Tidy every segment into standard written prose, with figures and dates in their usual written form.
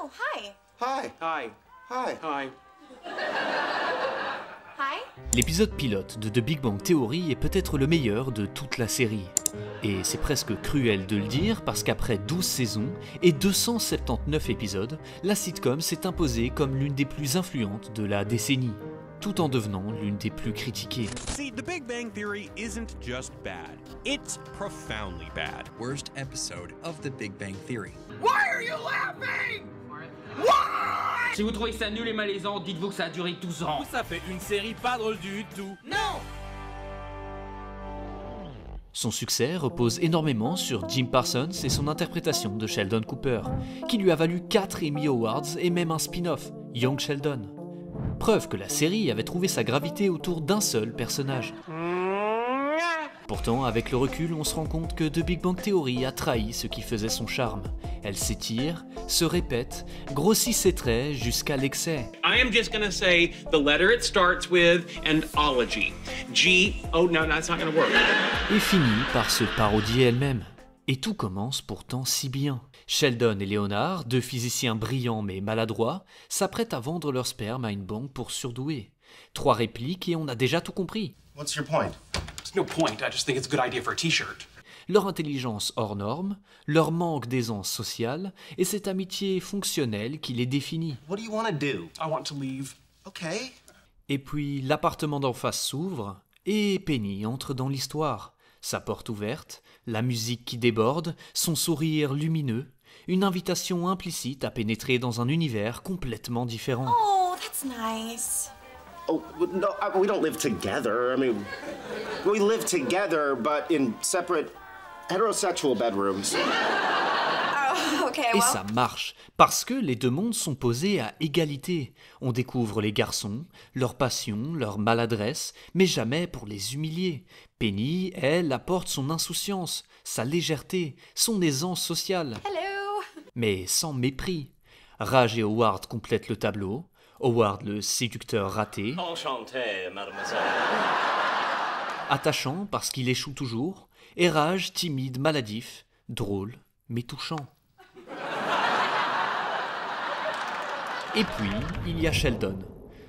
Oh, hi. Hi. Hi. Hi. Hi. Hi. L'épisode pilote de The Big Bang Theory est peut-être le meilleur de toute la série. Et c'est presque cruel de le dire parce qu'après 12 saisons et 279 épisodes, la sitcom s'est imposée comme l'une des plus influentes de la décennie, tout en devenant l'une des plus critiquées. See, The Big Bang Theory isn't just bad, it's profoundly bad. Worst episode of The Big Bang Theory. Si vous trouvez ça nul et malaisant, dites-vous que ça a duré 12 ans. Ça fait une série pas drôle du tout. Son succès repose énormément sur Jim Parsons et son interprétation de Sheldon Cooper, qui lui a valu 4 Emmy Awards et même un spin-off, Young Sheldon. Preuve que la série avait trouvé sa gravité autour d'un seul personnage. Pourtant, avec le recul, on se rend compte que The Big Bang Theory a trahi ce qui faisait son charme. Elle s'étire, se répète, grossit ses traits jusqu'à l'excès. I am just gonna say the letter it starts with and ology. G. Oh no, that's not gonna work. Et finit par se parodier elle-même. Et tout commence pourtant si bien. Sheldon et Leonard, deux physiciens brillants mais maladroits, s'apprêtent à vendre leur sperme à une banque pour surdoués. 3 répliques et on a déjà tout compris. What's your point? There's no point. I just think it's a good idea for a t-shirt. Leur intelligence hors norme, leur manque d'aisance sociale et cette amitié fonctionnelle qui les définit. What do you want to do? I want to leave. Okay. Et puis l'appartement d'en face s'ouvre et Penny entre dans l'histoire. Sa porte ouverte, la musique qui déborde, son sourire lumineux, une invitation implicite à pénétrer dans un univers complètement différent. Oh, that's nice. Oh, no, we don't live together. I mean, we live together, but in separate heterosexual bedrooms. Oh, okay, Et well. ça marche, parce que les deux mondes sont posés à égalité. On découvre les garçons, leurs passions, leurs maladresses, mais jamais pour les humilier. Penny, elle, apporte son insouciance, sa légèreté, son aisance sociale, Hello. mais sans mépris. Raj et Howard complètent le tableau. Howard le séducteur raté, Enchanté, mademoiselle. attachant parce qu'il échoue toujours, et Raj timide, maladif, drôle, mais touchant. Et puis, il y a Sheldon.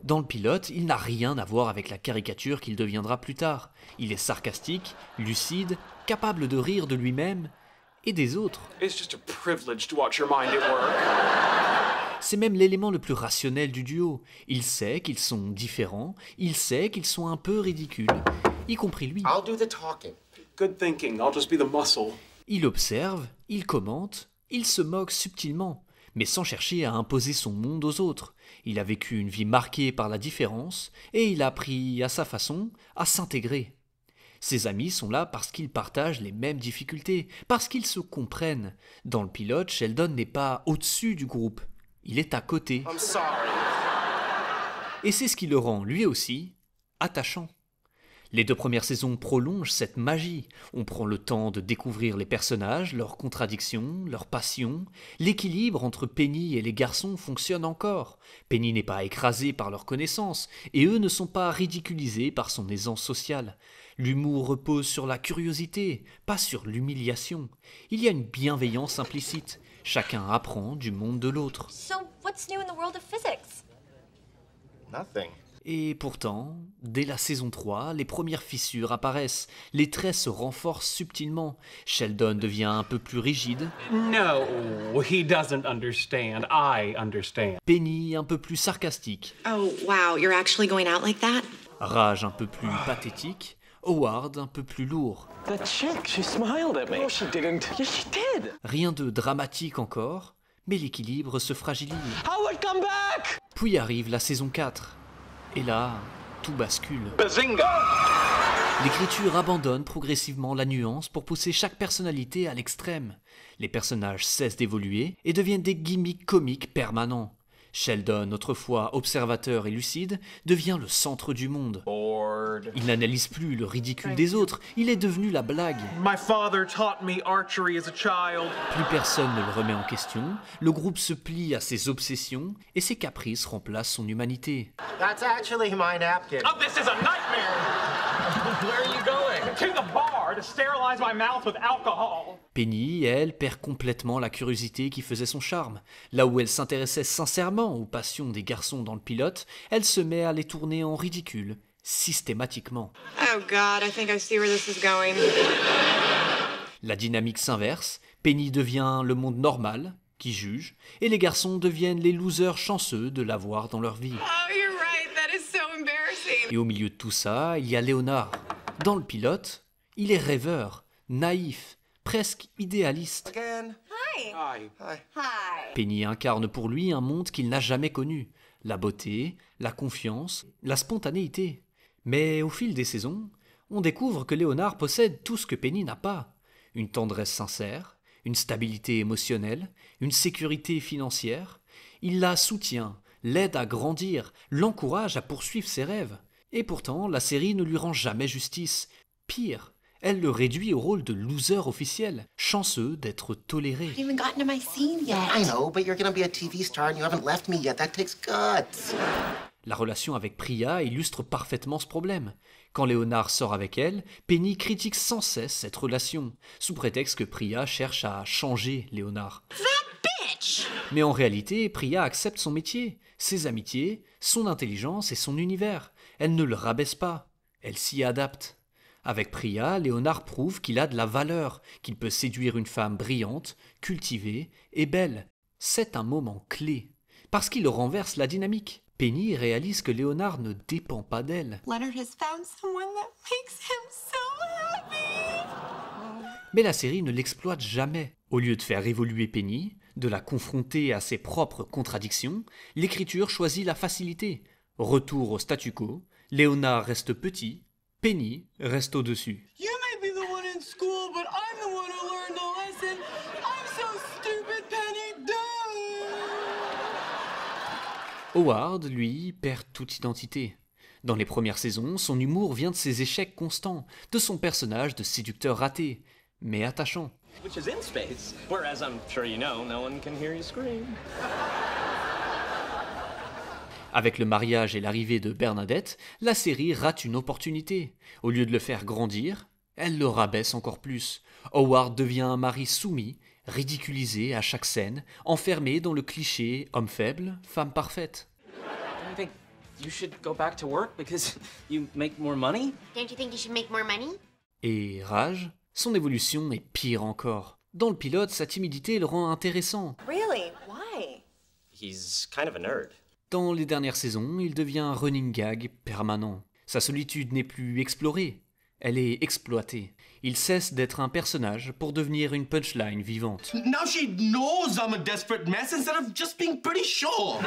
Dans le pilote, il n'a rien à voir avec la caricature qu'il deviendra plus tard. Il est sarcastique, lucide, capable de rire de lui-même et des autres. It's just a privilege to watch your mind at work. C'est même l'élément le plus rationnel du duo. Il sait qu'ils sont différents, il sait qu'ils sont un peu ridicules, y compris lui. I'll do the talking. Good thinking. I'll just be the muscle. Il observe, il commente, il se moque subtilement, mais sans chercher à imposer son monde aux autres. Il a vécu une vie marquée par la différence, et il a appris, à sa façon, à s'intégrer. Ses amis sont là parce qu'ils partagent les mêmes difficultés, parce qu'ils se comprennent. Dans le pilote, Sheldon n'est pas au-dessus du groupe, il est à côté. I'm sorry. Et c'est ce qui le rend, lui aussi, attachant. Les 2 premières saisons prolongent cette magie. On prend le temps de découvrir les personnages, leurs contradictions, leurs passions. L'équilibre entre Penny et les garçons fonctionne encore. Penny n'est pas écrasée par leurs connaissances, et eux ne sont pas ridiculisés par son aisance sociale. L'humour repose sur la curiosité, pas sur l'humiliation. Il y a une bienveillance implicite. Chacun apprend du monde de l'autre. So, what's new in the world of physics? Nothing. Et pourtant, dès la saison 3, les premières fissures apparaissent, les traits se renforcent subtilement, Sheldon devient un peu plus rigide, No, he doesn't understand. I understand. Penny un peu plus sarcastique, Oh, wow, you're actually going out like that? Raj un peu plus pathétique, Howard un peu plus lourd. That chick, she smiled at me. No, she didn't. Yes, she did. Rien de dramatique encore, mais l'équilibre se fragilise. Howard, come back! Puis arrive la saison 4, et là, tout bascule. Bazinga! L'écriture abandonne progressivement la nuance pour pousser chaque personnalité à l'extrême. Les personnages cessent d'évoluer et deviennent des gimmicks comiques permanents. Sheldon, autrefois observateur et lucide, devient le centre du monde. Bored. Il n'analyse plus le ridicule des autres, il est devenu la blague. My father taught me archery as a child. Plus personne ne le remet en question, le groupe se plie à ses obsessions et ses caprices remplacent son humanité. That's actually my napkin. Oh, this is a nightmare. Where are you going? to the bar to sterilize my mouth with alcohol. Penny, elle, perd complètement la curiosité qui faisait son charme. Là où elle s'intéressait sincèrement aux passions des garçons dans le pilote, elle se met à les tourner en ridicule, systématiquement. Oh God, I think I see where this is going. La dynamique s'inverse, Penny devient le monde normal, qui juge, et les garçons deviennent les losers chanceux de l'avoir dans leur vie. Oh, you're right, that is so embarrassing. Et au milieu de tout ça, il y a Léonard. Dans le pilote, il est rêveur, naïf, presque idéaliste. Again. Hi. Hi. Hi. Penny incarne pour lui un monde qu'il n'a jamais connu. La beauté, la confiance, la spontanéité. Mais au fil des saisons, on découvre que Léonard possède tout ce que Penny n'a pas. Une tendresse sincère, une stabilité émotionnelle, une sécurité financière. Il la soutient, l'aide à grandir, l'encourage à poursuivre ses rêves. Et pourtant, la série ne lui rend jamais justice. Pire, elle le réduit au rôle de loser officiel, chanceux d'être toléré. I haven't gotten to my scene yet. I know, but you're gonna be a TV star and you haven't left me yet. That takes guts. La relation avec Priya illustre parfaitement ce problème. Quand Léonard sort avec elle, Penny critique sans cesse cette relation, sous prétexte que Priya cherche à changer Léonard. Mais en réalité, Priya accepte son métier, ses amitiés, son intelligence et son univers. Elle ne le rabaisse pas, elle s'y adapte. Avec Priya, Léonard prouve qu'il a de la valeur, qu'il peut séduire une femme brillante, cultivée et belle. C'est un moment clé, parce qu'il renverse la dynamique. Penny réalise que Léonard ne dépend pas d'elle. Leonard has found someone that makes him so happy. Mais la série ne l'exploite jamais. Au lieu de faire évoluer Penny, de la confronter à ses propres contradictions, l'écriture choisit la facilité. Retour au statu quo, Léonard reste petit, Penny reste au-dessus. You may be the one in school, but I'm the one who learned the lesson. I'm so stupid, Penny. Duh! Howard, lui, perd toute identité. Dans les premières saisons, son humour vient de ses échecs constants, de son personnage de séducteur raté, mais attachant. Which is in space, whereas I'm sure you know, no one can hear you scream. Avec le mariage et l'arrivée de Bernadette, la série rate une opportunité. Au lieu de le faire grandir, elle le rabaisse encore plus. Howard devient un mari soumis, ridiculisé à chaque scène, enfermé dans le cliché homme faible, femme parfaite. I think you should go back to work because you make more money. Don't you think you should make more money? Et Raj, son évolution est pire encore. Dans le pilote, sa timidité le rend intéressant. Really? Why? He's kind of a nerd. Dans les dernières saisons, il devient un running gag permanent. Sa solitude n'est plus explorée, elle est exploitée. Il cesse d'être un personnage pour devenir une punchline vivante. Now she knows I'm a desperate mess instead of just being pretty sure.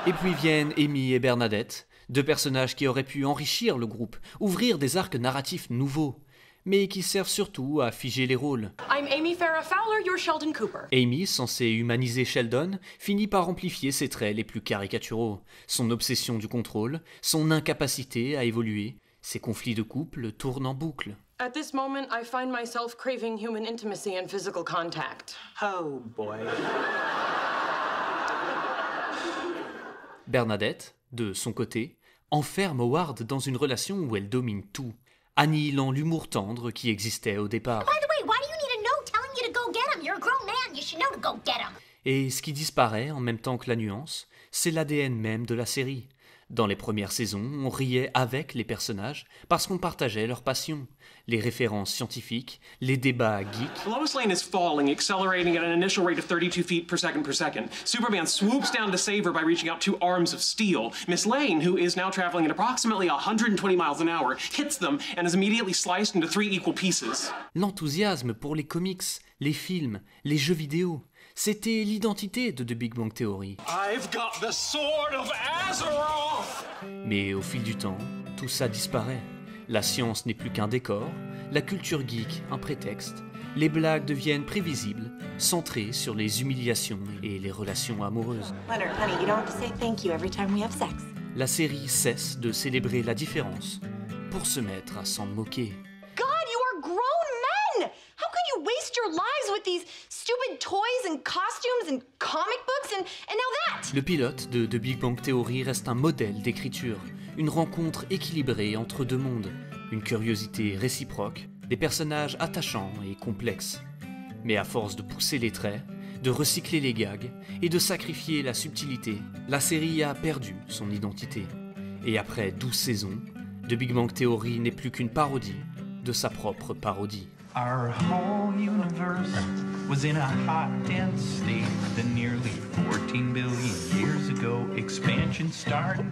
Et puis viennent Amy et Bernadette, deux personnages qui auraient pu enrichir le groupe, ouvrir des arcs narratifs nouveaux, mais qui servent surtout à figer les rôles. I'm Amy Farrah Fowler, you're Sheldon Cooper. Amy, censée humaniser Sheldon, finit par amplifier ses traits les plus caricaturaux, son obsession du contrôle, son incapacité à évoluer, ses conflits de couple tournent en boucle. At this moment, I find myself craving human intimacy and physical contact. Oh boy. Bernadette, de son côté, enferme Howard dans une relation où elle domine tout, annihilant l'humour tendre qui existait au départ. By the way, why do you need a note telling you to go get him? You're a grown man. You should know to go get him. Et ce qui disparaît en même temps que la nuance, c'est l'ADN même de la série. Dans les premières saisons, on riait avec les personnages parce qu'on partageait leurs passions, les références scientifiques, les débats geeks. Lois Lane is falling, accelerating at an initial rate of 32 feet per second. Superman swoops down to save her by reaching out two arms of steel. Miss Lane, who is now traveling at approximately 120 miles an hour, hits them and is immediately sliced into 3 equal pieces. L'enthousiasme pour les comics, les films, les jeux vidéo, c'était l'identité de The Big Bang Theory. I've got the sword of Azeroth! Mais au fil du temps, tout ça disparaît. La science n'est plus qu'un décor, la culture geek un prétexte, les blagues deviennent prévisibles, centrées sur les humiliations et les relations amoureuses. Leonard, honey, you don't have to say thank you every time we have sex. La série cesse de célébrer la différence pour se mettre à s'en moquer. God, you are grown men! How could you waste your lives with these stupid toys and costumes and comic books and now that? Le pilote de The Big Bang Theory reste un modèle d'écriture, une rencontre équilibrée entre deux mondes, une curiosité réciproque, des personnages attachants et complexes. Mais à force de pousser les traits, de recycler les gags et de sacrifier la subtilité, la série a perdu son identité. Et après 12 saisons, The Big Bang Theory n'est plus qu'une parodie de sa propre parodie. Our whole universe was in a hot, dense state. Then nearly 14 billion years ago, expansion started.